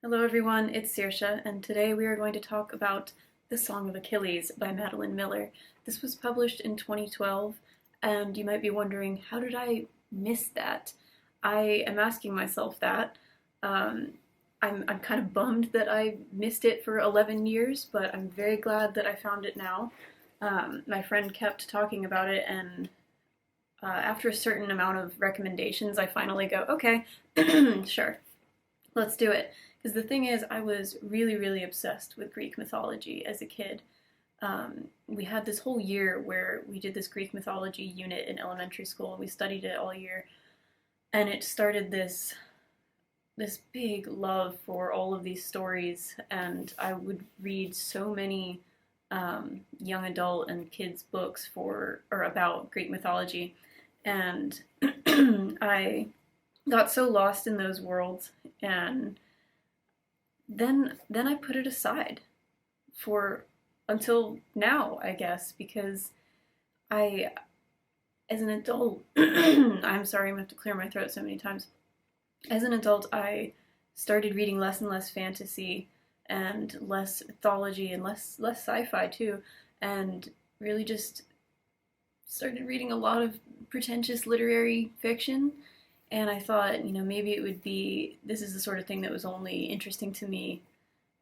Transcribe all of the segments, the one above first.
Hello everyone, it's Saoirse, and today we are going to talk about The Song of Achilles by Madeline Miller. This was published in 2012, and you might be wondering, how did I miss that? I am asking myself that. I'm kind of bummed that I missed it for 11 years, but I'm very glad that I found it now. My friend kept talking about it, and after a certain amount of recommendations, I finally go, okay, sure, let's do it. Because the thing is, I was really, really obsessed with Greek mythology as a kid. We had this whole year where we did this Greek mythology unit in elementary school. We studied it all year, and it started this big love for all of these stories. And I would read so many young adult and kids books for or about Greek mythology, and I got so lost in those worlds and then I put it aside for until now, I guess, because I, as an adult, I'm sorry, I'm gonna have to clear my throat so many times. As an adult, I started reading less and less fantasy and less mythology and less sci-fi too, and really just started reading a lot of pretentious literary fiction. And I thought, maybe it would be, this is the sort of thing that was only interesting to me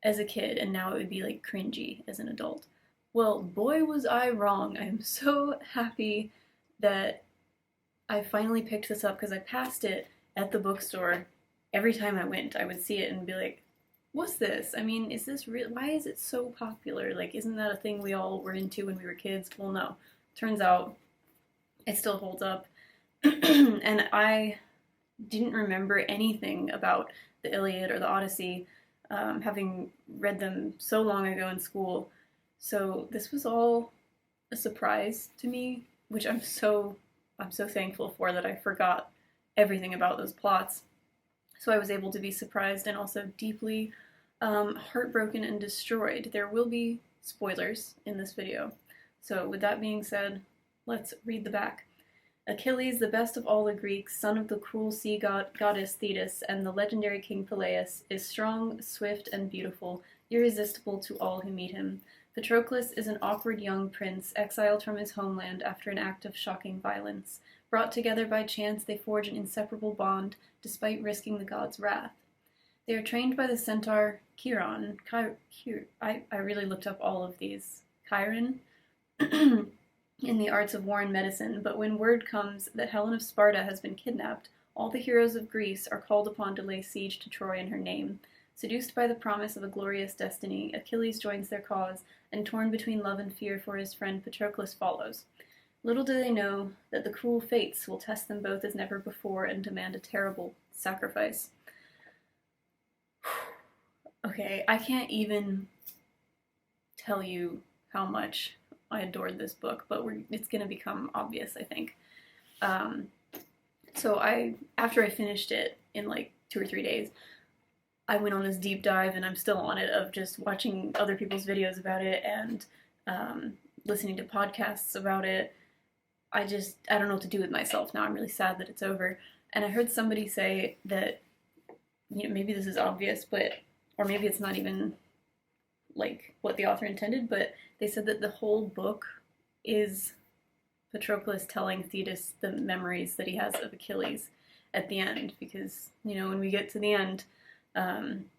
as a kid, and now it would be like cringy as an adult. Well, boy, was I wrong. I am so happy that I finally picked this up because I passed it at the bookstore every time I went. I would see it and be like, what's this? I mean, is this real? Why is it so popular? Like, isn't that a thing we all were into when we were kids? Well, no. Turns out it still holds up. And I didn't remember anything about the Iliad or the Odyssey, having read them so long ago in school. So this was all a surprise to me, which I'm so thankful for, that I forgot everything about those plots. So I was able to be surprised and also deeply heartbroken and destroyed. There will be spoilers in this video. So with that being said, let's read the back. Achilles, the best of all the Greeks, son of the cruel sea goddess Thetis and the legendary king Peleus, is strong, swift, and beautiful, irresistible to all who meet him. Patroclus is an awkward young prince, exiled from his homeland after an act of shocking violence. Brought together by chance, they forge an inseparable bond, despite risking the god's wrath. They are trained by the centaur Chiron. I really looked up all of these. Chiron? In the arts of war and medicine, but when word comes that Helen of Sparta has been kidnapped, all the heroes of Greece are called upon to lay siege to Troy in her name. Seduced by the promise of a glorious destiny, Achilles joins their cause, and torn between love and fear for his friend Patroclus follows. Little do they know that the cruel fates will test them both as never before and demand a terrible sacrifice. Okay, I can't even tell you how much I adored this book, but it's going to become obvious, I think. So after I finished it in like 2 or 3 days, I went on this deep dive, and I'm still on it, of just watching other people's videos about it and listening to podcasts about it. I don't know what to do with myself now. I'm really sad that it's over. And I heard somebody say that, maybe this is obvious, or maybe it's not even like what the author intended, but they said that the whole book is Patroclus telling Thetis the memories that he has of Achilles at the end, because, when we get to the end, and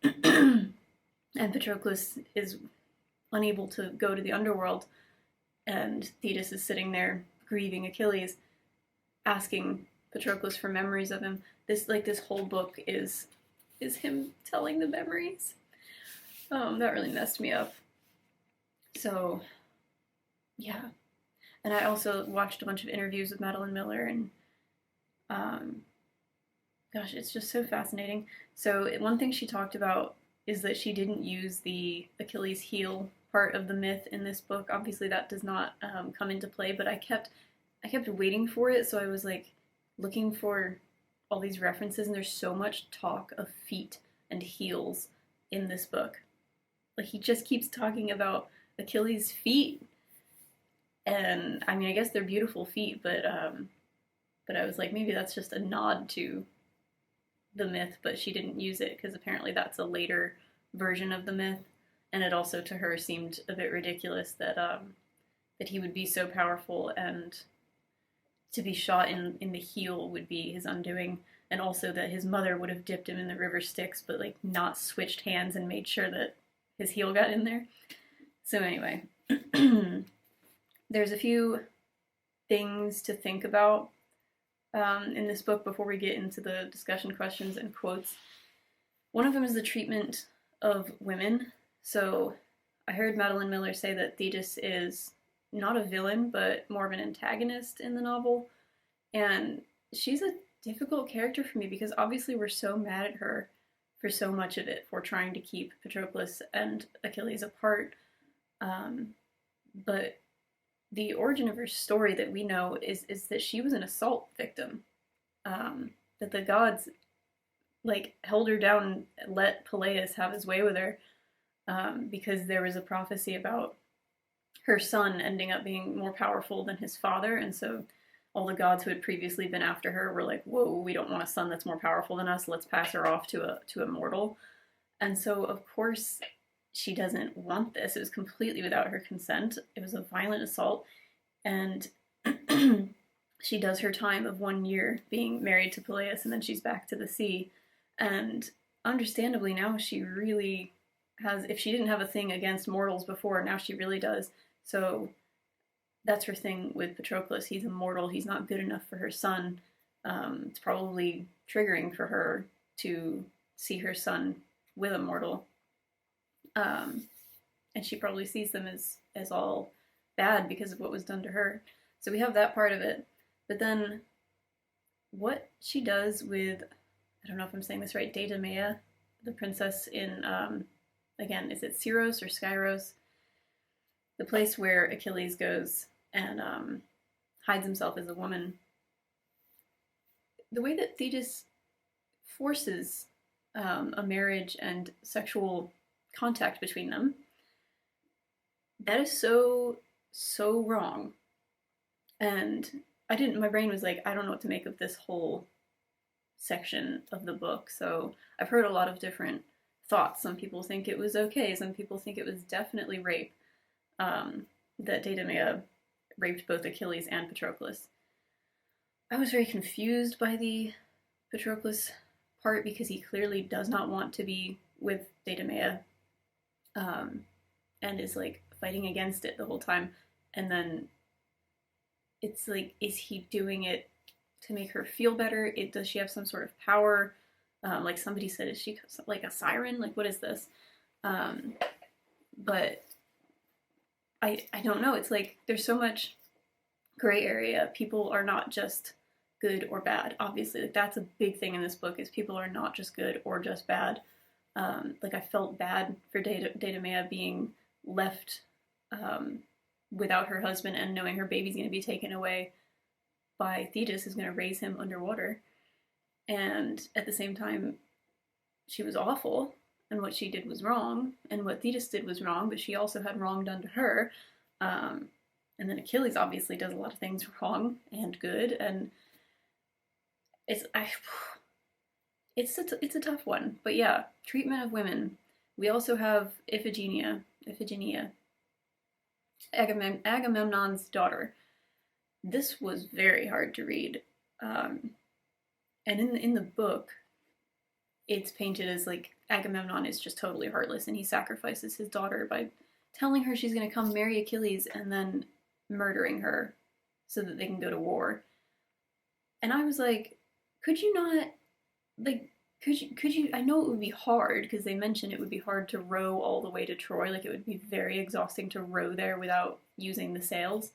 Patroclus is unable to go to the underworld, and Thetis is sitting there grieving Achilles, asking Patroclus for memories of him. This whole book is him telling the memories. That really messed me up. So, yeah. And I also watched a bunch of interviews with Madeline Miller, and gosh, it's just so fascinating. So one thing she talked about is that she didn't use the Achilles heel part of the myth in this book. Obviously that does not come into play, but I kept waiting for it, so I was like looking for all these references, and there's so much talk of feet and heels in this book. Like, he just keeps talking about Achilles' feet, and I mean, I guess they're beautiful feet, but I was like, maybe that's just a nod to the myth, but she didn't use it because apparently that's a later version of the myth, and it also to her seemed a bit ridiculous that that he would be so powerful and to be shot in the heel would be his undoing, and also that his mother would have dipped him in the river Styx, but like not switched hands and made sure that his heel got in there. So anyway, there's a few things to think about in this book before we get into the discussion questions and quotes. One of them is the treatment of women. So I heard Madeline Miller say that Thetis is not a villain, but more of an antagonist in the novel. And she's a difficult character for me because obviously we're so mad at her for so much of it, for trying to keep Patroclus and Achilles apart. But the origin of her story that we know is that she was an assault victim. That the gods like held her down and let Peleus have his way with her because there was a prophecy about her son ending up being more powerful than his father, and so all the gods who had previously been after her were like, whoa, we don't want a son that's more powerful than us, let's pass her off to a mortal. And so of course she doesn't want this. It was completely without her consent. It was a violent assault, and she does her time of 1 year being married to Peleus, and then she's back to the sea. And understandably now she really has, if she didn't have a thing against mortals before, now she really does. So that's her thing with Patroclus. He's immortal. He's not good enough for her son. It's probably triggering for her to see her son with a mortal. And she probably sees them as all bad because of what was done to her. So we have that part of it. But then what she does with, I don't know if I'm saying this right, Deidamia, the princess in, again, is it Skyros or Skyros? The place where Achilles goes and hides himself as a woman. The way that Thetis forces a marriage and sexual contact between them, that is so wrong. And my brain was like, I don't know what to make of this whole section of the book. So I've heard a lot of different thoughts. Some people think it was okay. Some people think it was definitely rape. That Deidamia raped both Achilles and Patroclus. I was very confused by the Patroclus part because he clearly does not want to be with Deidamia, and is like fighting against it the whole time. And then it's like, is he doing it to make her feel better? Does she have some sort of power? Like somebody said, is she like a siren? Like, what is this? But I don't know. It's like there's so much gray area. People are not just good or bad. Obviously, like that's a big thing in this book, is people are not just good or just bad. Like I felt bad for Deidamia being left without her husband and knowing her baby's going to be taken away by Thetis, who's going to raise him underwater. And at the same time, she was awful, and what she did was wrong, and what Thetis did was wrong, but she also had wrong done to her. And then Achilles obviously does a lot of things wrong and good, and it's a tough one. But yeah, treatment of women. We also have Iphigenia, Agamemnon's daughter. This was very hard to read, and in the book, it's painted as like Agamemnon is just totally heartless, and he sacrifices his daughter by telling her she's going to come marry Achilles and then murdering her so that they can go to war. And I was like, could you not, like, could you, I know it would be hard, because they mentioned it would be hard to row all the way to Troy, like it would be very exhausting to row there without using the sails,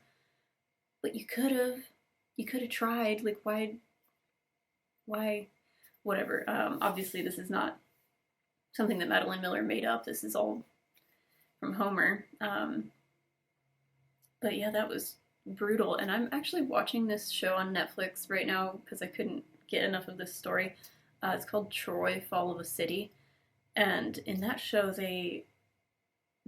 but you could have tried, like, why, whatever. Obviously this is not something that Madeline Miller made up, this is all from Homer, but yeah, that was brutal. And I'm actually watching this show on Netflix right now because I couldn't get enough of this story. It's called Troy, Fall of a City, and in that show they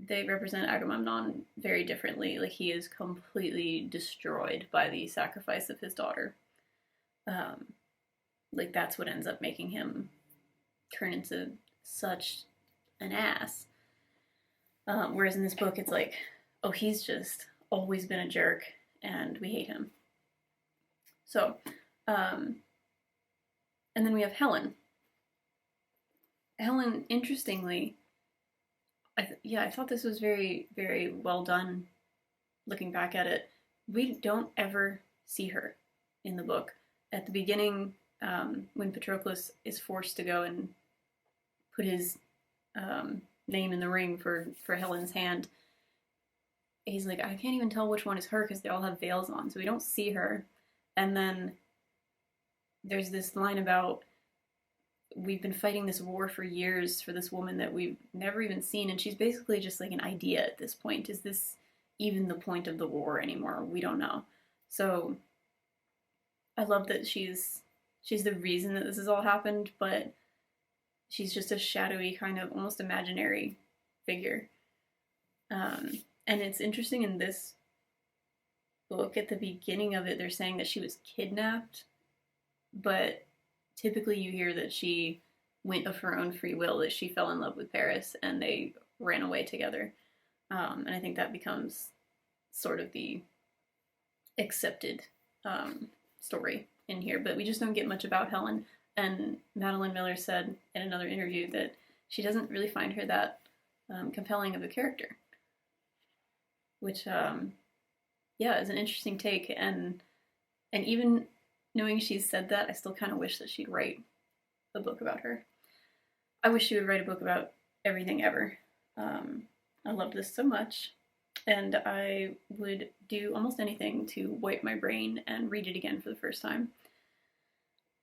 represent Agamemnon very differently. Like, he is completely destroyed by the sacrifice of his daughter. Like, that's what ends up making him turn into such an ass. Whereas in this book, it's like, oh, he's just always been a jerk, and we hate him. So, and then we have Helen. Helen, interestingly, I thought this was very, very well done. Looking back at it, we don't ever see her in the book. At the beginning, when Patroclus is forced to go and put his name in the ring for Helen's hand, he's like, I can't even tell which one is her because they all have veils on, so we don't see her. And then there's this line about, we've been fighting this war for years for this woman that we've never even seen, and she's basically just like an idea at this point. Is this even the point of the war anymore? We don't know. So I love that she's the reason that this has all happened, but she's just a shadowy, kind of almost imaginary figure. And it's interesting in this book, at the beginning of it, they're saying that she was kidnapped, but typically you hear that she went of her own free will, that she fell in love with Paris and they ran away together. And I think that becomes sort of the accepted story in here, but we just don't get much about Helen. And Madeline Miller said in another interview that she doesn't really find her that compelling of a character, which, yeah, is an interesting take. And even knowing she's said that, I still kind of wish that she'd write a book about her. I wish she would write a book about everything ever. I love this so much, and I would do almost anything to wipe my brain and read it again for the first time.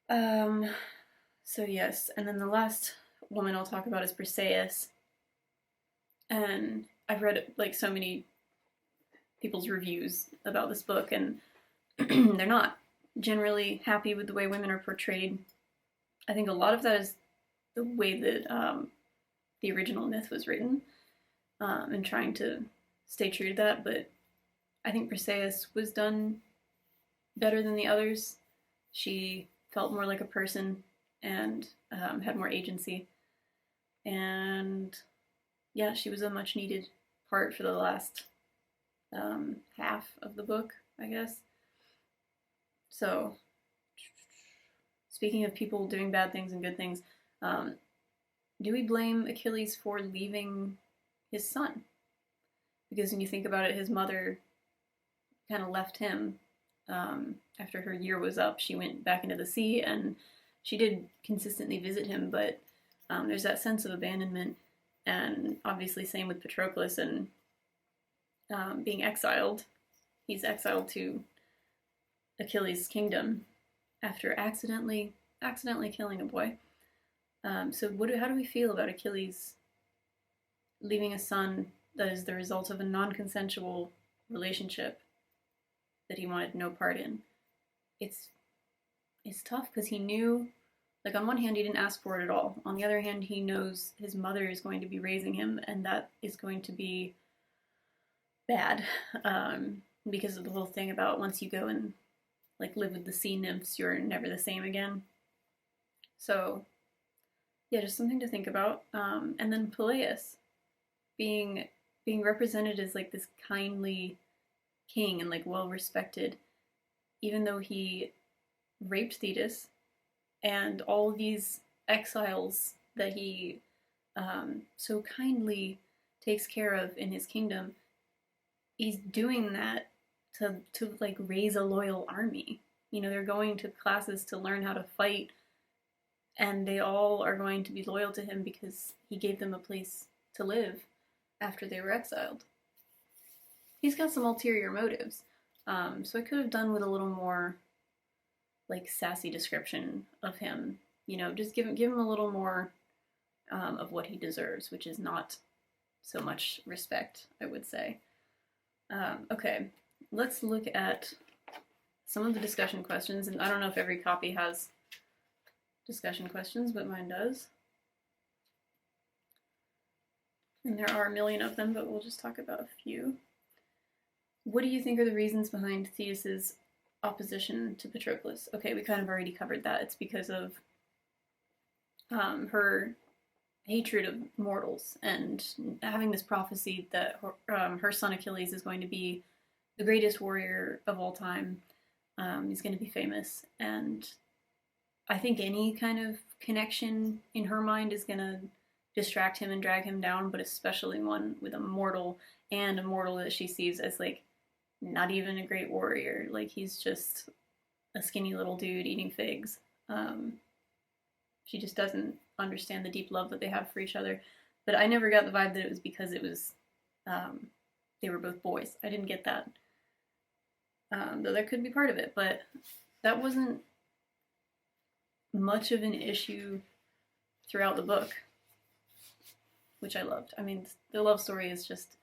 So yes, and then the last woman I'll talk about is Briseis. And I've read like so many people's reviews about this book, and they're not generally happy with the way women are portrayed. I think a lot of that is the way that the original myth was written, and trying to stay true to that, but I think Briseis was done better than the others. She felt more like a person and had more agency. And yeah, she was a much needed part for the last half of the book, I guess. So, speaking of people doing bad things and good things, do we blame Achilles for leaving his son? Because when you think about it, his mother kind of left him after her year was up. She went back into the sea, and she did consistently visit him, but there's that sense of abandonment, and obviously same with Patroclus and being exiled. He's exiled to Achilles' kingdom after accidentally killing a boy. So how do we feel about Achilles leaving a son that is the result of a non-consensual relationship that he wanted no part in? It's tough because he knew, like, on one hand he didn't ask for it at all. On the other hand, he knows his mother is going to be raising him, and that is going to be bad, because of the whole thing about once you go and like live with the sea nymphs, you're never the same again. So yeah, just something to think about. And then Peleus being represented as like this kindly king and like well respected, even though he raped Thetis and all these exiles that he so kindly takes care of in his kingdom. He's doing that to like raise a loyal army. You know, they're going to classes to learn how to fight, and they all are going to be loyal to him because he gave them a place to live after they were exiled. He's got some ulterior motives, so I could have done with a little more like sassy description of him. You know, just give him a little more of what he deserves, which is not so much respect, I would say. Okay, let's look at some of the discussion questions, and I don't know if every copy has discussion questions, but mine does. And there are a million of them, but we'll just talk about a few. What do you think are the reasons behind Thetis's opposition to Patroclus? Okay, we kind of already covered that. It's because of her hatred of mortals and having this prophecy that her son Achilles is going to be the greatest warrior of all time. He's going to be famous, and I think any kind of connection in her mind is going to distract him and drag him down, but especially one with a mortal, and a mortal that she sees as like not even a great warrior. Like he's just a skinny little dude eating figs. She just doesn't understand the deep love that they have for each other. But I never got the vibe that it was because it was they were both boys. I didn't get that. Though that could be part of it, but that wasn't much of an issue throughout the book, which I loved. I mean, the love story is just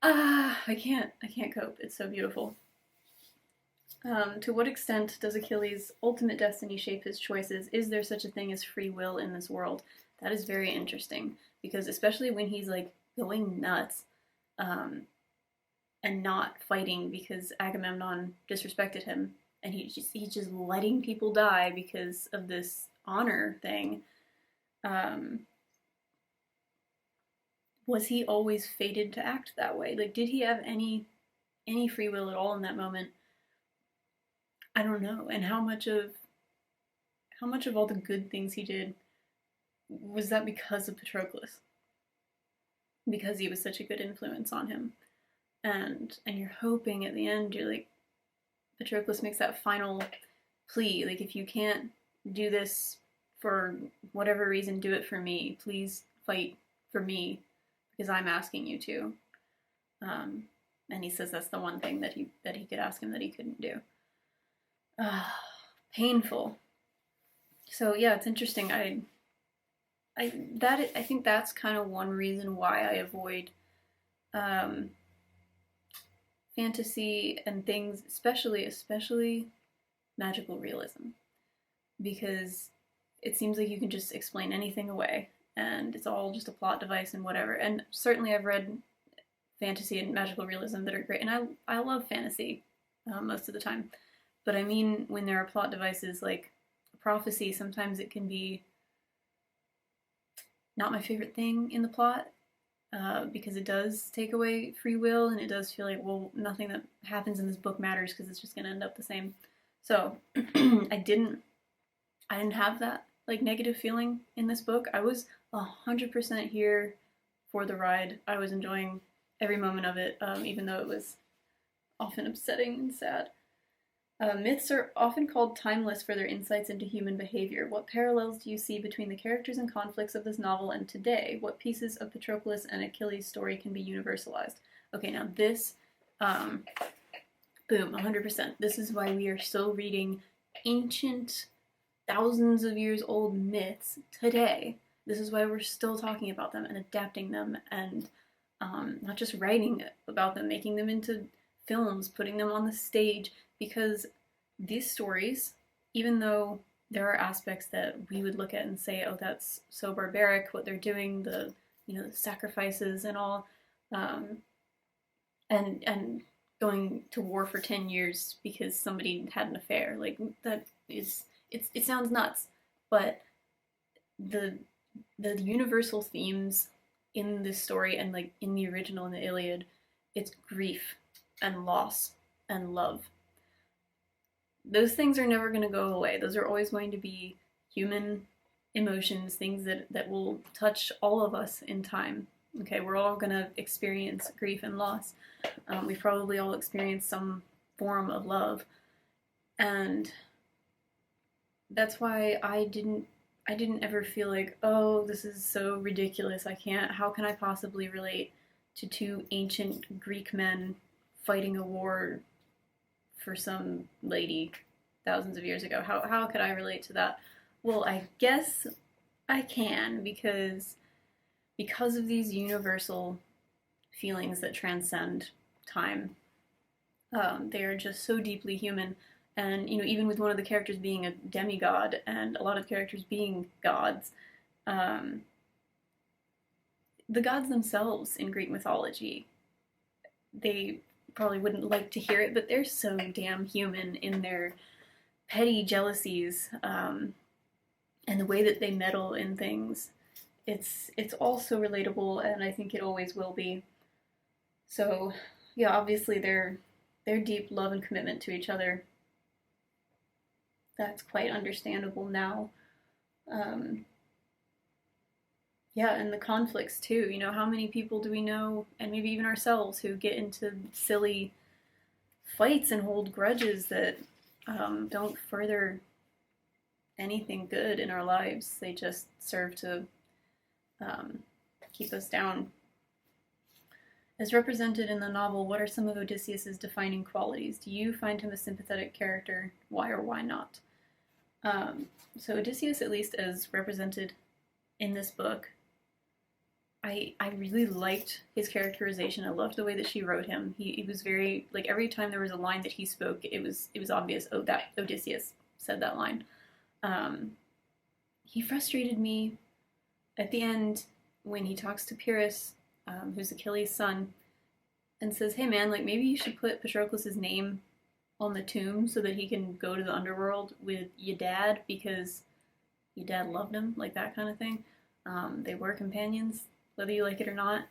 I can't cope. It's so beautiful. To what extent does Achilles' ultimate destiny shape his choices? Is there such a thing as free will in this world? That is very interesting, because especially when he's like going nuts and not fighting because Agamemnon disrespected him, and he's just letting people die because of this honor thing. Was he always fated to act that way? Like, did he have any free will at all in that moment? I don't know. And how much of all the good things he did was that because of Patroclus? Because he was such a good influence on him. And you're hoping at the end, you're like, Patroclus makes that final plea, like, if you can't do this for whatever reason, do it for me. Please fight for me, because I'm asking you to. And he says that's the one thing that he could ask him that he couldn't do. Painful. So yeah, it's interesting. I think that's kind of one reason why I avoid fantasy and things, especially magical realism, because it seems like you can just explain anything away and it's all just a plot device and whatever. And certainly I've read fantasy and magical realism that are great, and I love fantasy most of the time. But I mean, when there are plot devices like a prophecy, sometimes it can be not my favorite thing in the plot, because it does take away free will, and it does feel like, well, nothing that happens in this book matters because it's just going to end up the same. So I didn't have that like negative feeling in this book. I was 100% here for the ride. I was enjoying every moment of it, even though it was often upsetting and sad. Myths are often called timeless for their insights into human behavior. What parallels do you see between the characters and conflicts of this novel and today? What pieces of Patroclus and Achilles' story can be universalized? Okay, now this, boom, 100%. This is why we are still reading ancient, thousands of years old myths today. This is why we're still talking about them and adapting them, and not just writing about them, making them into films, putting them on the stage, because these stories, even though there are aspects that we would look at and say, oh, that's so barbaric, what they're doing, the sacrifices and all, and going to war for 10 years because somebody had an affair, like, that is, it sounds nuts, but the universal themes in this story, and like in the original, in the Iliad, it's grief and loss and love. Those things are never going to go away. Those are always going to be human emotions, things that will touch all of us in time. Okay, we're all going to experience grief and loss. We've probably all experienced some form of love. And that's why I didn't ever feel like, oh, this is so ridiculous. How can I possibly relate to two ancient Greek men fighting a war for some lady thousands of years ago? How could I relate to that? Well, I guess I can, because of these universal feelings that transcend time. They are just so deeply human. And, even with one of the characters being a demigod and a lot of characters being gods, the gods themselves in Greek mythology, they probably wouldn't like to hear it, but they're so damn human in their petty jealousies, and the way that they meddle in things, it's all so relatable, and I think it always will be. So yeah, obviously their deep love and commitment to each other, that's quite understandable now. Um, yeah, and the conflicts too. You know, how many people do we know, and maybe even ourselves, who get into silly fights and hold grudges that don't further anything good in our lives? They just serve to um, keep us down. As represented in the novel, what are some of Odysseus's defining qualities? Do you find him a sympathetic character? Why or why not? So Odysseus, at least as represented in this book, I really liked his characterization. I loved the way that she wrote him. He was very, like, every time there was a line that he spoke, it was obvious, oh, that Odysseus said that line. He frustrated me at the end when he talks to Pyrrhus, who's Achilles' son, and says, hey man, like, maybe you should put Patroclus' name on the tomb so that he can go to the underworld with your dad because your dad loved him, like that kind of thing. They were companions, whether you like it or not.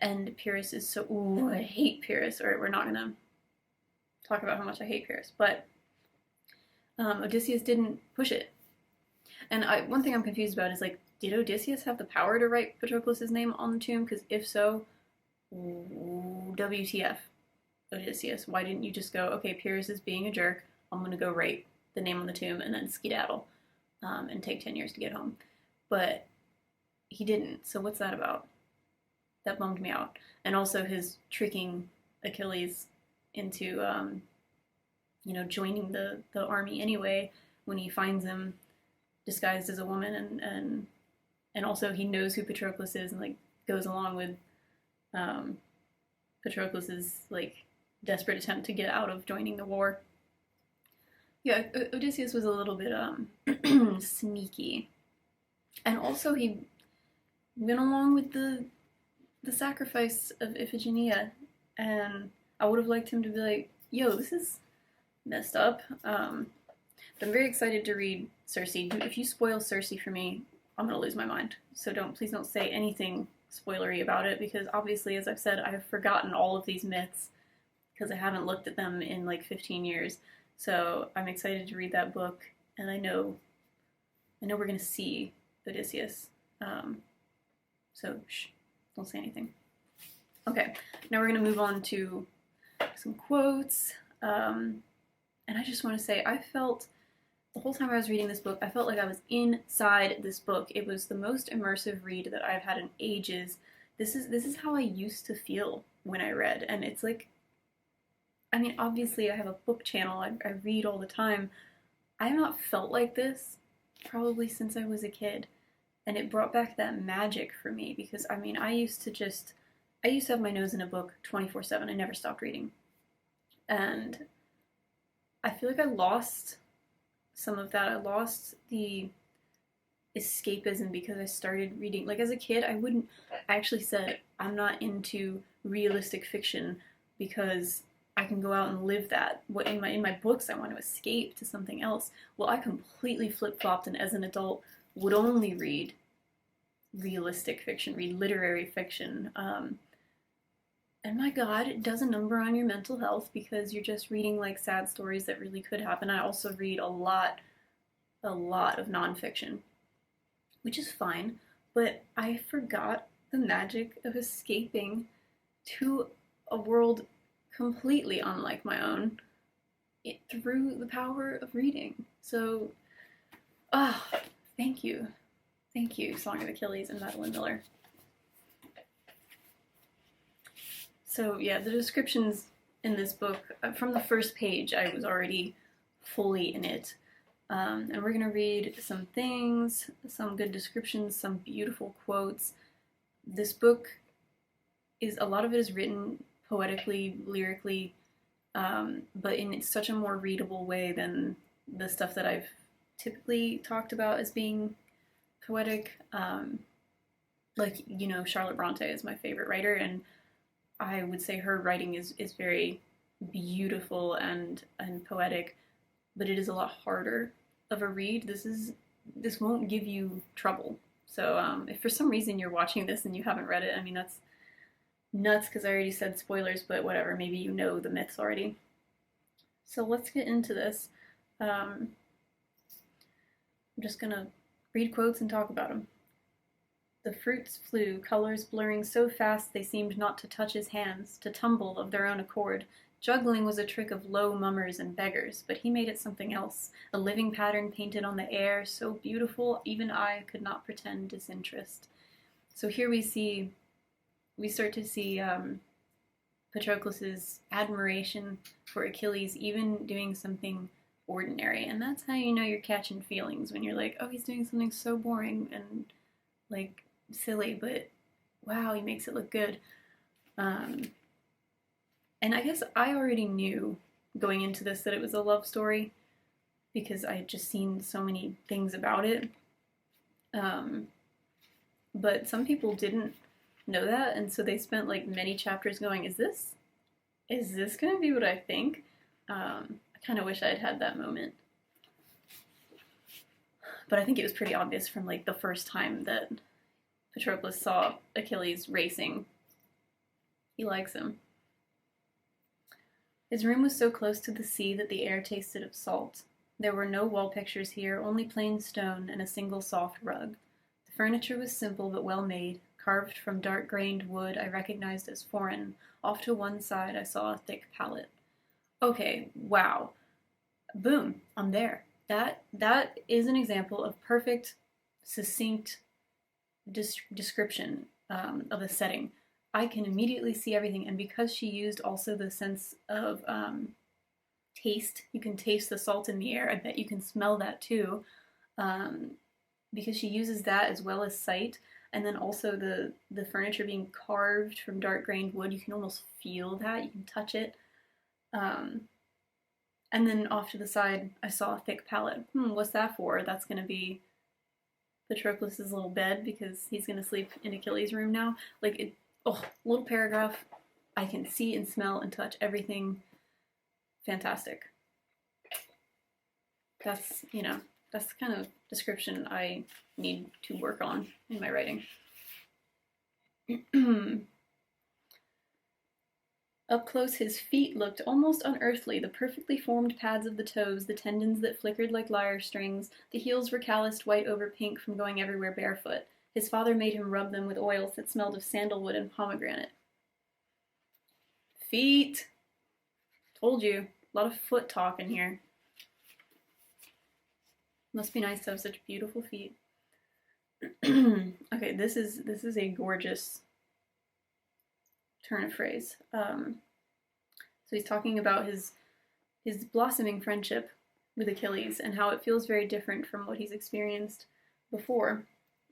And Pyrrhus is so, ooh, I hate Pyrrhus. Or we're not gonna talk about how much I hate Pyrrhus, but Odysseus didn't push it. And one thing I'm confused about is, like, did Odysseus have the power to write Patroclus' name on the tomb? Because if so, WTF, Odysseus. Why didn't you just go, okay, Pyrrhus is being a jerk, I'm gonna go write the name on the tomb and then skedaddle and take 10 years to get home? But he didn't, so what's that about? That bummed me out. And also his tricking Achilles into, joining the army anyway when he finds him disguised as a woman, and also he knows who Patroclus is and, like, goes along with Patroclus's, like, desperate attempt to get out of joining the war. Yeah, Odysseus was a little bit sneaky, and also he went along with the sacrifice of Iphigenia, and I would have liked him to be like, yo, this is messed up. But I'm very excited to read Circe. If you spoil Circe for me, I'm gonna lose my mind. So please don't say anything spoilery about it, because obviously, as I've said, I have forgotten all of these myths because I haven't looked at them in like 15 years. So I'm excited to read that book, and I know we're gonna see Odysseus. So shh, don't say anything. Okay, now we're gonna move on to some quotes. And I just want to say, I felt the whole time I was reading this book, I felt like I was inside this book. It was the most immersive read that I've had in ages. This is how I used to feel when I read, and it's like, I mean, obviously I have a book channel, I read all the time. I have not felt like this probably since I was a kid, and it brought back that magic for me, because I mean, I used to have my nose in a book 24/7. I never stopped reading, and I feel like I lost some of that. I lost the escapism because I started reading. Like, as a kid, I actually said, I'm not into realistic fiction because I can go out and live that. What in my books, I want to escape to something else. Well, I completely flip-flopped, and as an adult would only read realistic fiction, read literary fiction. And my God, it does a number on your mental health because you're just reading, like, sad stories that really could happen. I also read a lot of nonfiction, which is fine, but I forgot the magic of escaping to a world completely unlike my own through the power of reading. So, thank you. Thank you, Song of Achilles and Madeline Miller. So yeah, the descriptions in this book, from the first page, I was already fully in it. And we're going to read some things, some good descriptions, some beautiful quotes. This book a lot of it is written poetically, lyrically, but in such a more readable way than the stuff that I've typically talked about as being poetic. Like, Charlotte Bronte is my favorite writer, and I would say her writing is very beautiful and poetic, but it is a lot harder of a read. This won't give you trouble. So if for some reason you're watching this and you haven't read it, I mean, that's nuts because I already said spoilers, but whatever, maybe you know the myths already. So let's get into this. I'm just gonna read quotes and talk about them. The fruits flew, colors blurring so fast they seemed not to touch his hands, to tumble of their own accord. Juggling was a trick of low mummers and beggars, but he made it something else, a living pattern painted on the air, so beautiful even I could not pretend disinterest. So here we start to see Patroclus's admiration for Achilles even doing something ordinary, and that's how you know you're catching feelings, when you're like, oh, he's doing something so boring and like silly, but wow, he makes it look good. And I guess I already knew going into this that it was a love story because I had just seen so many things about it. But some people didn't know that, and so they spent like many chapters going, is this gonna be what I think? I kind of wish I had had that moment. But I think it was pretty obvious from like the first time that Patroclus saw Achilles racing. He likes him. His room was so close to the sea that the air tasted of salt. There were no wall pictures here, only plain stone and a single soft rug. The furniture was simple but well made, carved from dark-grained wood I recognized as foreign. Off to one side I saw a thick pallet. Okay, wow. Boom, I'm there. That is an example of perfect, succinct description of a setting. I can immediately see everything, and because she used also the sense of taste, you can taste the salt in the air. I bet you can smell that too, because she uses that as well as sight, and then also the furniture being carved from dark-grained wood. You can almost feel that. You can touch it. And then off to the side, I saw a thick pallet. What's that for? That's going to be Patroclus's little bed because he's going to sleep in Achilles' room now. Like, little paragraph. I can see and smell and touch everything. Fantastic. That's the kind of description I need to work on in my writing. Up close, his feet looked almost unearthly, the perfectly formed pads of the toes, the tendons that flickered like lyre strings. The heels were calloused white over pink from going everywhere barefoot. His father made him rub them with oils that smelled of sandalwood and pomegranate. Feet! Told you. A lot of foot talk in here. Must be nice to have such beautiful feet. Okay, this is a gorgeous turn of phrase. So he's talking about his blossoming friendship with Achilles and how it feels very different from what he's experienced before.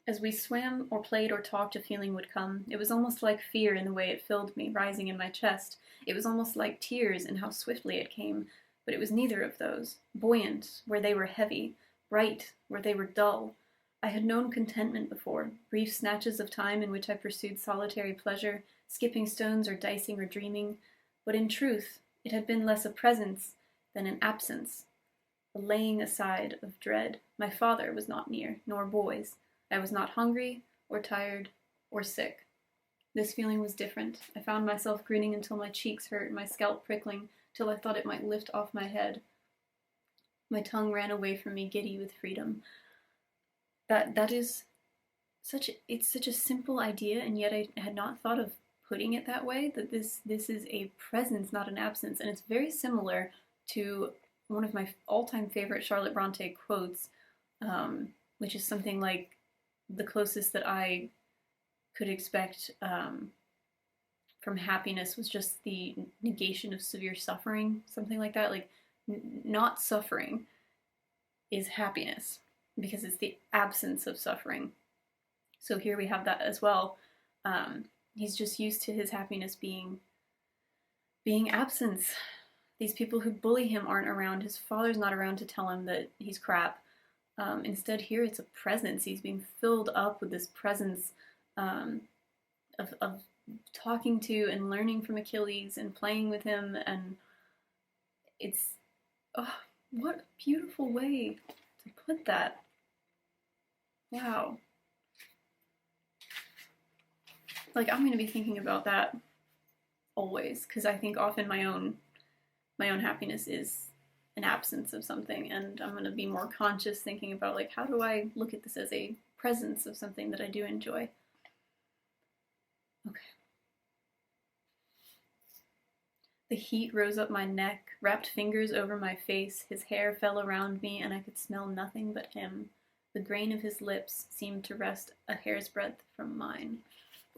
As we swam or played or talked, a feeling would come. It was almost like fear in the way it filled me, rising in my chest. It was almost like tears in how swiftly it came, but it was neither of those. Buoyant, where they were heavy. Bright, where they were dull. I had known contentment before, brief snatches of time in which I pursued solitary pleasure, skipping stones or dicing or dreaming, but in truth, it had been less a presence than an absence, a laying aside of dread. My father was not near, nor boys. I was not hungry, or tired, or sick. This feeling was different. I found myself grinning until my cheeks hurt, my scalp prickling, till I thought it might lift off my head. My tongue ran away from me, giddy with freedom. That is such a simple idea, and yet I had not thought of putting it that way, that this is a presence, not an absence. And it's very similar to one of my all-time favorite Charlotte Bronte quotes, which is something like, the closest that I could expect from happiness was just the negation of severe suffering, something like that. Like, not suffering is happiness, because it's the absence of suffering. So here we have that as well. He's just used to his happiness being absence. These people who bully him aren't around. His father's not around to tell him that he's crap. Instead, here it's a presence. He's being filled up with this presence of talking to and learning from Achilles and playing with him, and it's what a beautiful way I put that? Wow. Like, I'm gonna be thinking about that always, because I think often my own happiness is an absence of something, and I'm gonna be more conscious thinking about, like, how do I look at this as a presence of something that I do enjoy? Okay. The heat rose up my neck, wrapped fingers over my face, his hair fell around me, and I could smell nothing but him. The grain of his lips seemed to rest a hair's breadth from mine.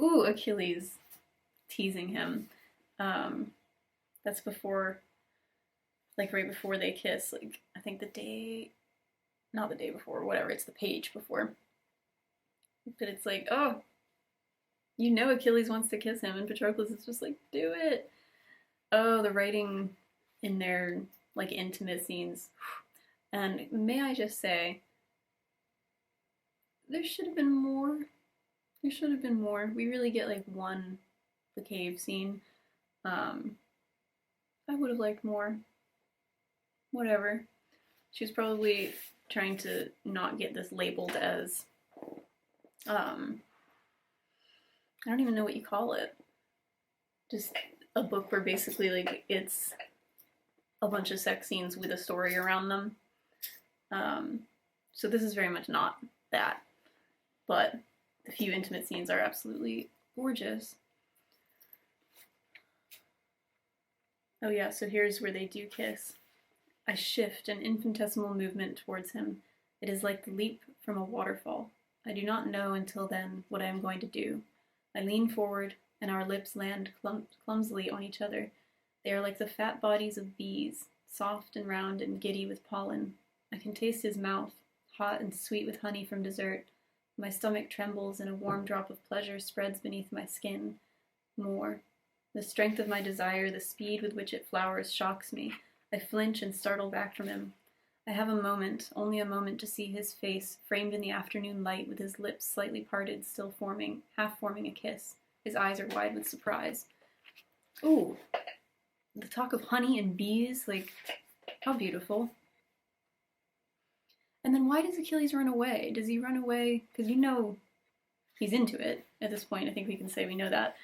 Ooh, Achilles teasing him. That's before, like right before they kiss, like I think the day, not the day before, whatever, it's the page before. But it's like, oh, you know Achilles wants to kiss him, and Patroclus is just like, do it. Oh, the writing in their like intimate scenes. And may I just say, there should have been more. There should have been more. We really get like the cave scene. I would have liked more. Whatever. She was probably trying to not get this labeled as, I don't even know what you call it. Just a book where basically like it's a bunch of sex scenes with a story around them. So this is very much not that, but the few intimate scenes are absolutely gorgeous. Oh yeah, so here's where they do kiss. I shift an infinitesimal movement towards him. It is like the leap from a waterfall. I do not know until then what I am going to do. I lean forward, and our lips land clumsily on each other. They are like the fat bodies of bees, soft and round and giddy with pollen. I can taste his mouth, hot and sweet with honey from dessert. My stomach trembles, and a warm drop of pleasure spreads beneath my skin. More. The strength of my desire, the speed with which it flowers, shocks me. I flinch and startle back from him. I have a moment, only a moment, to see his face, framed in the afternoon light, with his lips slightly parted, still forming, half forming a kiss. His eyes are wide with surprise. Ooh, the talk of honey and bees, like, how beautiful. And then why does Achilles run away? Does he run away? Because we know he's into it at this point. I think we can say we know that.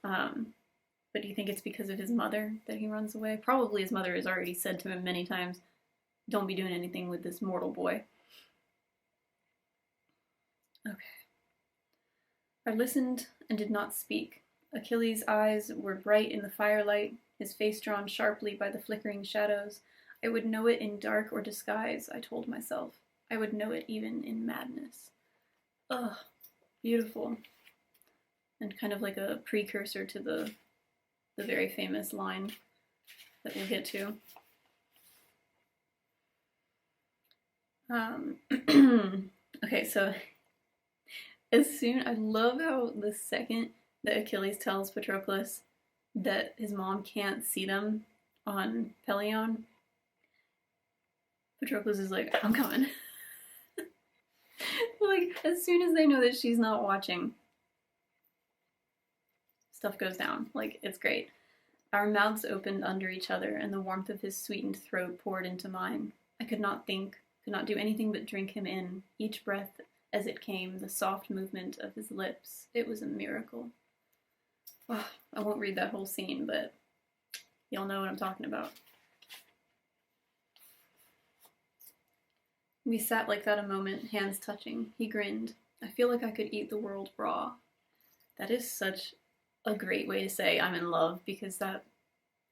But do you think it's because of his mother that he runs away? Probably his mother has already said to him many times, don't be doing anything with this mortal boy. Okay. I listened and did not speak. Achilles' eyes were bright in the firelight, his face drawn sharply by the flickering shadows. I would know it in dark or disguise, I told myself. I would know it even in madness. Ugh, beautiful. And kind of like a precursor to the very famous line that we'll get to. Okay, so I love how the second that Achilles tells Patroclus that his mom can't see them on Pelion, Patroclus is like, I'm coming. Like, as soon as they know that she's not watching, stuff goes down. Like, it's great. Our mouths opened under each other, and the warmth of his sweetened throat poured into mine. I could not think, could not do anything but drink him in, each breath as it came, the soft movement of his lips. It was a miracle. Oh, I won't read that whole scene, but y'all know what I'm talking about. We sat like that a moment, hands touching. He grinned. I feel like I could eat the world raw. That is such a great way to say I'm in love, because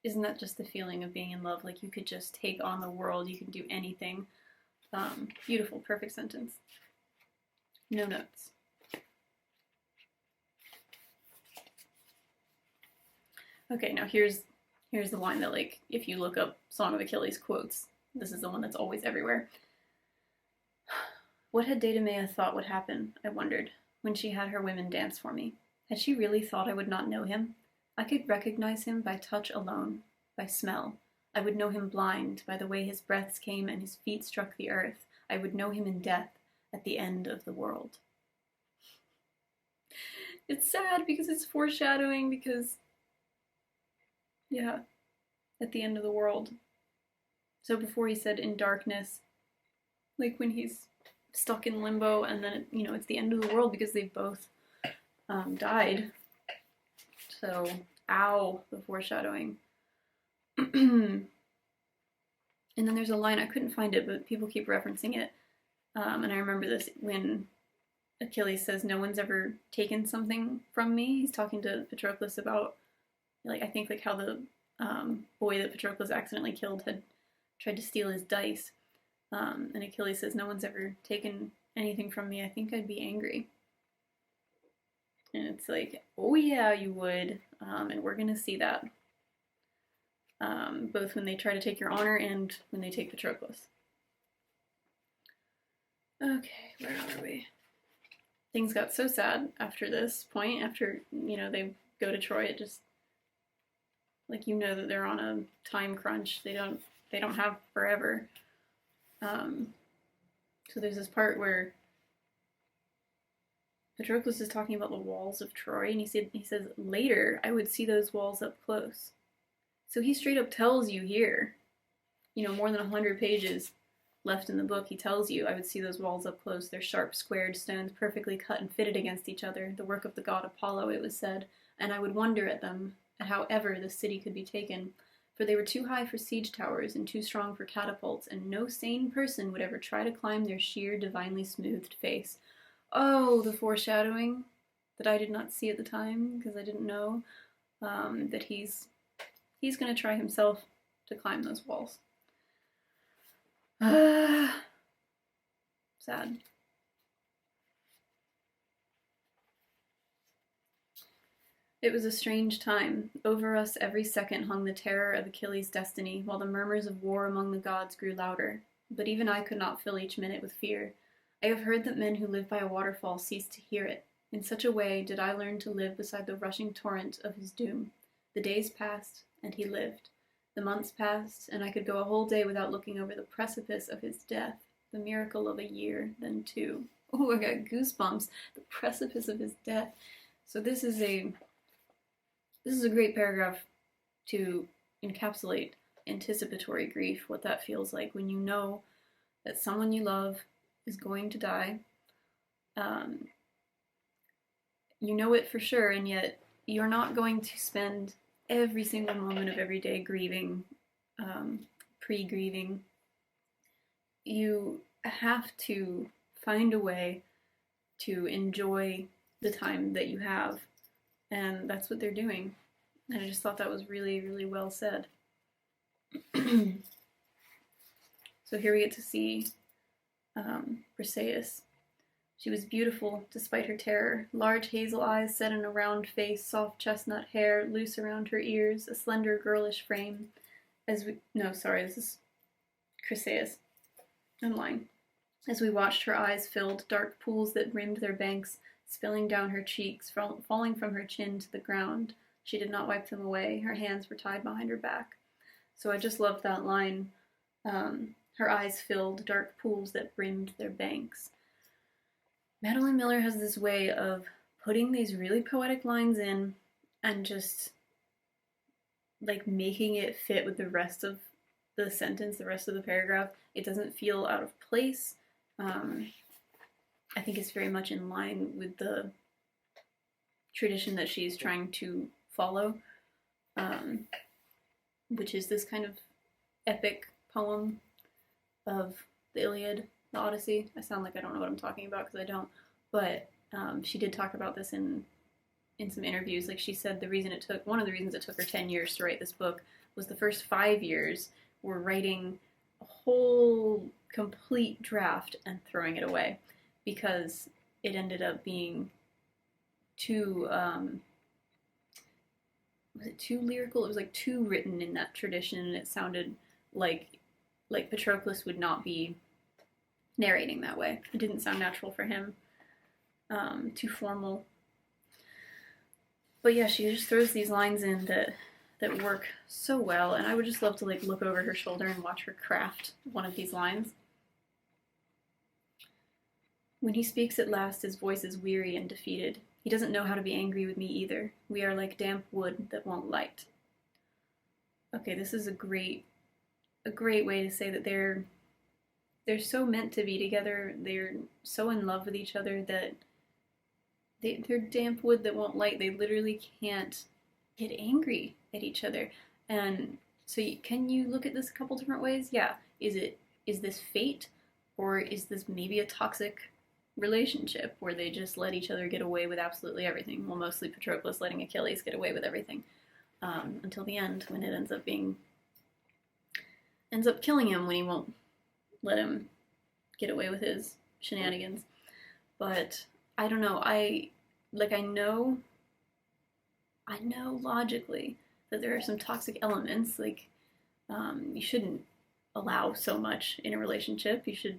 isn't that just the feeling of being in love? Like you could just take on the world, you can do anything. Beautiful, perfect sentence. No notes. Okay, now here's the line that, like, if you look up Song of Achilles quotes, this is the one that's always everywhere. What had Deidamia thought would happen, I wondered, when she had her women dance for me? Had she really thought I would not know him? I could recognize him by touch alone, by smell. I would know him blind, by the way his breaths came and his feet struck the earth. I would know him in death, at the end of the world. It's sad because it's foreshadowing, because, yeah, at the end of the world. So before he said in darkness, like when he's stuck in limbo, and then you know it's the end of the world because they've both died. So, ow, the foreshadowing. And then there's a line, I couldn't find it, but people keep referencing it. And I remember this when Achilles says, no one's ever taken something from me. He's talking to Patroclus about, like, I think like how the boy that Patroclus accidentally killed had tried to steal his dice. And Achilles says, no one's ever taken anything from me. I think I'd be angry. And it's like, oh yeah, you would. And we're gonna see that. Both when they try to take your honor and when they take Patroclus. Okay, where are we? Things got so sad after this point, after, you know, they go to Troy, it just, like, you know that they're on a time crunch. They don't have forever. So there's this part where Patroclus is talking about the walls of Troy, and he says, later I would see those walls up close. So he straight up tells you here, you know, more than 100 pages left in the book, he tells you, I would see those walls up close, their sharp, squared stones perfectly cut and fitted against each other, the work of the god Apollo, it was said, and I would wonder at them, at how ever the city could be taken, for they were too high for siege towers and too strong for catapults, and no sane person would ever try to climb their sheer, divinely smoothed face. Oh, the foreshadowing that I did not see at the time, because I didn't know that he's going to try himself to climb those walls. Sad. It was a strange time. Over us every second hung the terror of Achilles' destiny, while the murmurs of war among the gods grew louder. But even I could not fill each minute with fear. I have heard that men who live by a waterfall cease to hear it. In such a way did I learn to live beside the rushing torrent of his doom. The days passed, and he lived. The months passed, and I could go a whole day without looking over the precipice of his death. The miracle of a year, then two. Oh, I got goosebumps. The precipice of his death. So this is a great paragraph to encapsulate anticipatory grief, what that feels like when you know that someone you love is going to die. You know it for sure, and yet you're not going to spend every single moment of every day grieving, pre-grieving. You have to find a way to enjoy the time that you have, and that's what they're doing. And I just thought that was really, really well said. So here we get to see Briseis. She was beautiful despite her terror. Large hazel eyes set in a round face, soft chestnut hair loose around her ears, a slender girlish frame. This is Chryseis. I'm lying. As we watched, her eyes filled, dark pools that rimmed their banks, spilling down her cheeks, falling from her chin to the ground. She did not wipe them away. Her hands were tied behind her back. So I just loved that line. Her eyes filled, dark pools that brimmed their banks. Madeline Miller has this way of putting these really poetic lines in and just like making it fit with the rest of the sentence, the rest of the paragraph. It doesn't feel out of place. I think it's very much in line with the tradition that she's trying to follow, which is this kind of epic poem of the Iliad, the Odyssey. I sound like I don't know what I'm talking about because I don't, but she did talk about this in some interviews. Like she said, one of the reasons it took her 10 years to write this book was the first 5 years were writing a whole complete draft and throwing it away because it ended up being too, was it too lyrical? It was like too written in that tradition, and it sounded like Patroclus would not be narrating that way. It didn't sound natural for him. Too formal. But yeah, she just throws these lines in that work so well, and I would just love to like look over her shoulder and watch her craft one of these lines. When he speaks at last, his voice is weary and defeated. He doesn't know how to be angry with me either. We are like damp wood that won't light. Okay, this is a great way to say that they're they're so meant to be together. They're so in love with each other that they're damp wood that won't light. They literally can't get angry at each other. And so can you look at this a couple different ways? Yeah. Is this fate, or is this maybe a toxic relationship where they just let each other get away with absolutely everything? Well, mostly Patroclus letting Achilles get away with everything until the end, when it ends up killing him when he won't let him get away with his shenanigans. But I don't know. I know logically that there are some toxic elements. Like, you shouldn't allow so much in a relationship. You should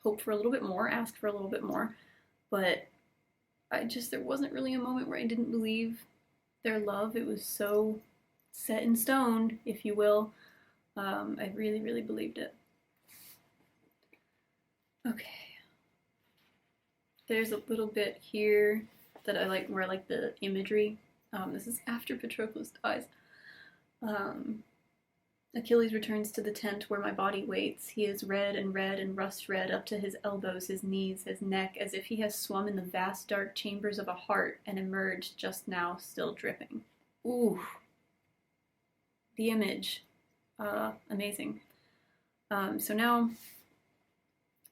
hope for a little bit more, ask for a little bit more. But there wasn't really a moment where I didn't believe their love. It was so set in stone, if you will. I really, really believed it. Okay. There's a little bit here that I like, where I like the imagery. This is after Patroclus dies. Achilles returns to the tent where my body waits. He is red and rust red up to his elbows, his knees, his neck, as if he has swum in the vast dark chambers of a heart and emerged just now, still dripping. Ooh. The image. Amazing. So now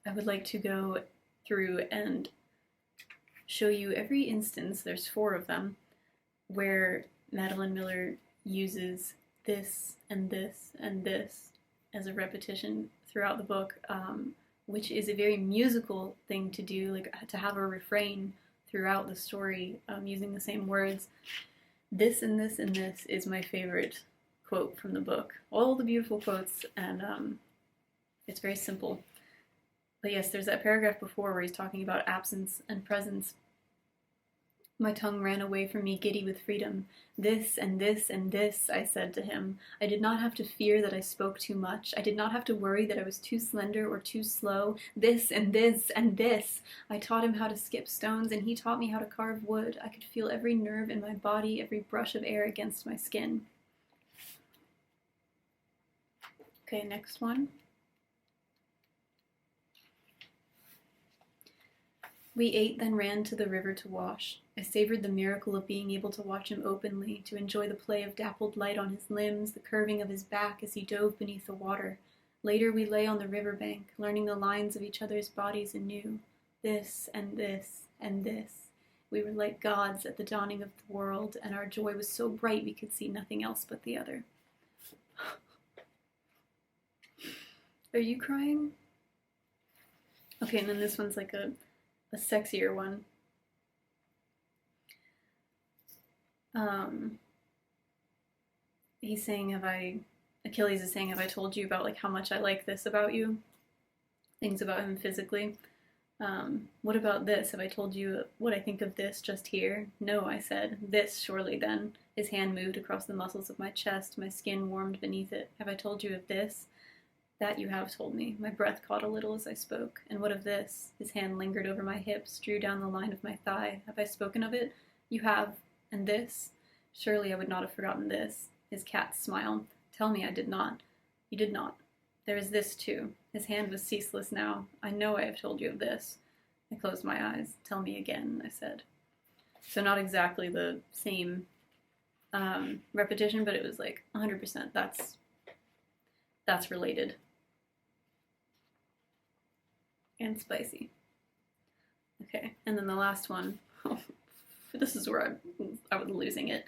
I would like to go through and show you every instance, there's 4 of them, where Madeline Miller uses this and this and this as a repetition throughout the book, which is a very musical thing to do, like to have a refrain throughout the story, using the same words. This and this and this is my favorite quote from the book. All the beautiful quotes, and it's very simple. But yes, there's that paragraph before where he's talking about absence and presence. My tongue ran away from me, giddy with freedom. This and this and this, I said to him. I did not have to fear that I spoke too much. I did not have to worry that I was too slender or too slow. This and this and this. I taught him how to skip stones, and he taught me how to carve wood. I could feel every nerve in my body, every brush of air against my skin. Okay, next one. We ate, then ran to the river to wash. I savored the miracle of being able to watch him openly, to enjoy the play of dappled light on his limbs, the curving of his back as he dove beneath the water. Later we lay on the riverbank, learning the lines of each other's bodies anew. This and this and this. We were like gods at the dawning of the world, and our joy was so bright we could see nothing else but the other. Are you crying? Okay, and then this one's like a sexier one. He's saying, Achilles is saying, have I told you about like how much I like this about you? Things about him physically. What about this? Have I told you what I think of this just here? No, I said. This, surely then. His hand moved across the muscles of my chest, my skin warmed beneath it. Have I told you of this? That you have told me. My breath caught a little as I spoke. And what of this? His hand lingered over my hips, drew down the line of my thigh. Have I spoken of it? You have. And this? Surely I would not have forgotten this. His cat smiled. Tell me I did not. You did not. There is this too. His hand was ceaseless now. I know I have told you of this. I closed my eyes. Tell me again, I said. So not exactly the same repetition, but it was like 100%. That's related. And spicy. Okay, and then the last one. This is where I was losing it.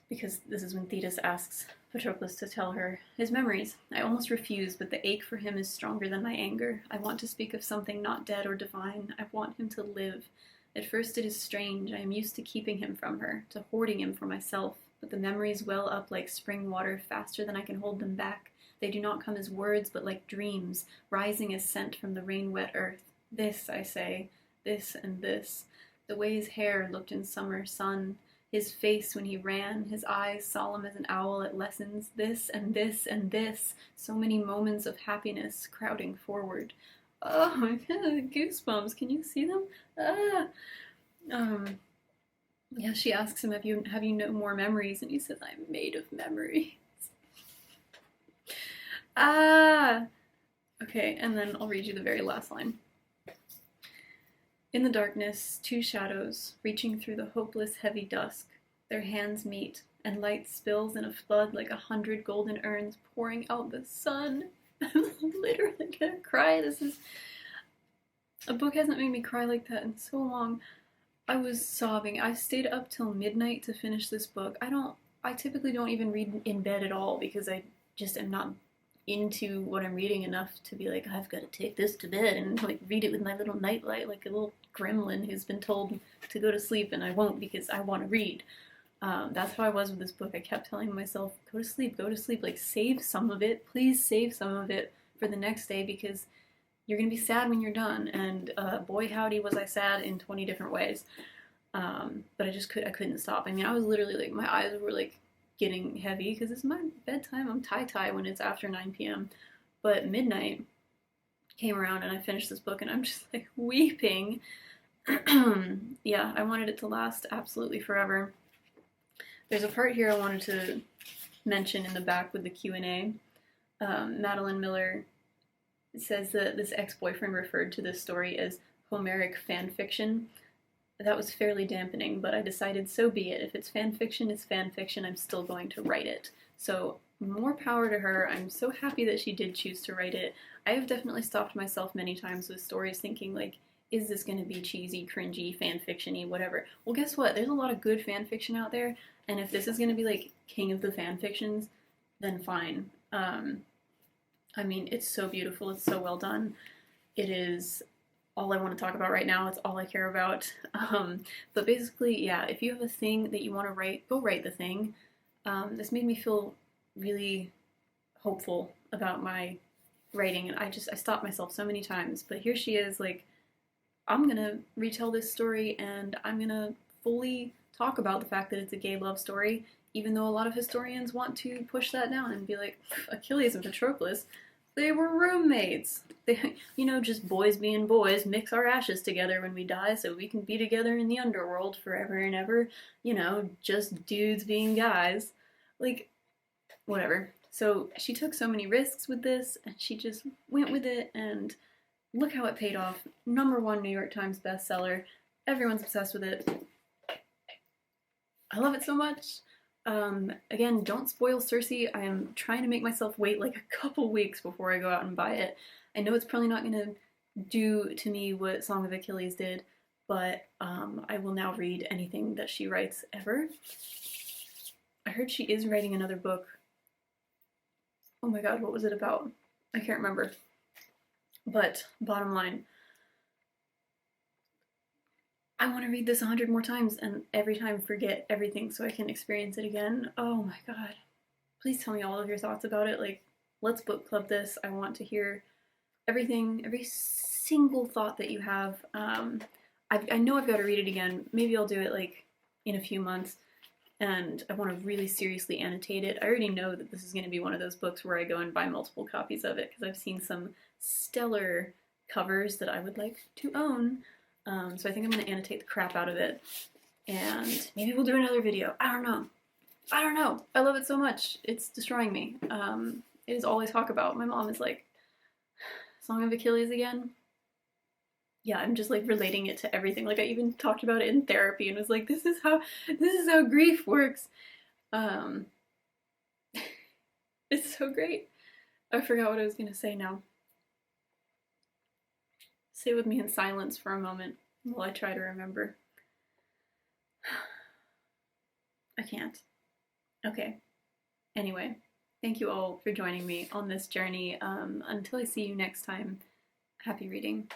Because this is when Thetis asks Patroclus to tell her his memories. I almost refuse, but the ache for him is stronger than my anger. I want to speak of something not dead or divine. I want him to live. At first it is strange. I am used to keeping him from her, to hoarding him for myself. But the memories well up like spring water faster than I can hold them back. They do not come as words, but like dreams, rising as scent from the rain-wet earth. This, I say, this and this. The way his hair looked in summer sun, his face when he ran, his eyes solemn as an owl at lessons, this and this and this. So many moments of happiness crowding forward. Oh my god, goosebumps. Can you see them? Yeah, she asks him, have you no more memories? And he says, I'm made of memories. Okay, and then I'll read you the very last line. In the darkness, two shadows, reaching through the hopeless heavy dusk, their hands meet, and light spills in a flood like 100 golden urns pouring out the sun. I'm literally gonna cry. A book hasn't made me cry like that in so long. I was sobbing. I stayed up till midnight to finish this book. I typically don't even read in bed at all because I just am not into what I'm reading enough to be like, I've got to take this to bed and like read it with my little nightlight like a little gremlin who's been told to go to sleep, and I won't because I want to read. That's how I was with this book. I kept telling myself, go to sleep, like save some of it, please save some of it for the next day because you're gonna be sad when you're done. And boy howdy was I sad in 20 different ways. But I couldn't stop. I mean, I was literally like, my eyes were like getting heavy because it's my bedtime. I'm tie when it's after 9 p.m. But midnight came around and I finished this book and I'm just like weeping. Yeah, I wanted it to last absolutely forever. There's a part here I wanted to mention in the back with the Q&A. Madeline Miller says that this ex-boyfriend referred to this story as Homeric fan fiction. That was fairly dampening, but I decided so be it. If it's fan fiction, it's fan fiction. I'm still going to write it. So more power to her. I'm so happy that she did choose to write it. I have definitely stopped myself many times with stories thinking like, is this going to be cheesy, cringy, fan fiction-y, whatever? Well, guess what? There's a lot of good fan fiction out there, and if this is going to be like king of the fan fictions, then fine. I mean, it's so beautiful. It's so well done. It is all I want to talk about right now. It's all I care about. But basically, yeah, if you have a thing that you want to write, go write the thing. This made me feel really hopeful about my writing, and I stopped myself so many times. But here she is, like, I'm gonna retell this story, and I'm gonna fully talk about the fact that it's a gay love story, even though a lot of historians want to push that down and be like, Achilles and Patroclus, they were roommates. They, just boys being boys, mix our ashes together when we die so we can be together in the underworld forever and ever. Just dudes being guys. Like, whatever. So she took so many risks with this, and she just went with it, and look how it paid off. #1 New York Times bestseller. Everyone's obsessed with it. I love it so much. Again, don't spoil Circe. I am trying to make myself wait like a couple weeks before I go out and buy it. I know it's probably not going to do to me what Song of Achilles did, but I will now read anything that she writes ever. I heard she is writing another book. Oh my god, what was it about? I can't remember. But bottom line, I want to read this 100 more times and every time forget everything so I can experience it again. Oh my god. Please tell me all of your thoughts about it. Like, let's book club this. I want to hear everything, every single thought that you have. I know I've got to read it again. Maybe I'll do it like in a few months, and I want to really seriously annotate it. I already know that this is going to be one of those books where I go and buy multiple copies of it because I've seen some stellar covers that I would like to own. So I think I'm going to annotate the crap out of it, and maybe we'll do another video. I don't know. I love it so much. It's destroying me. It is all I talk about. My mom is like, Song of Achilles again? Yeah, I'm just like relating it to everything. Like I even talked about it in therapy and was like, this is how grief works. It's so great. I forgot what I was gonna say now. Stay with me in silence for a moment while I try to remember. I can't. Okay. Anyway, thank you all for joining me on this journey. Until I see you next time, happy reading.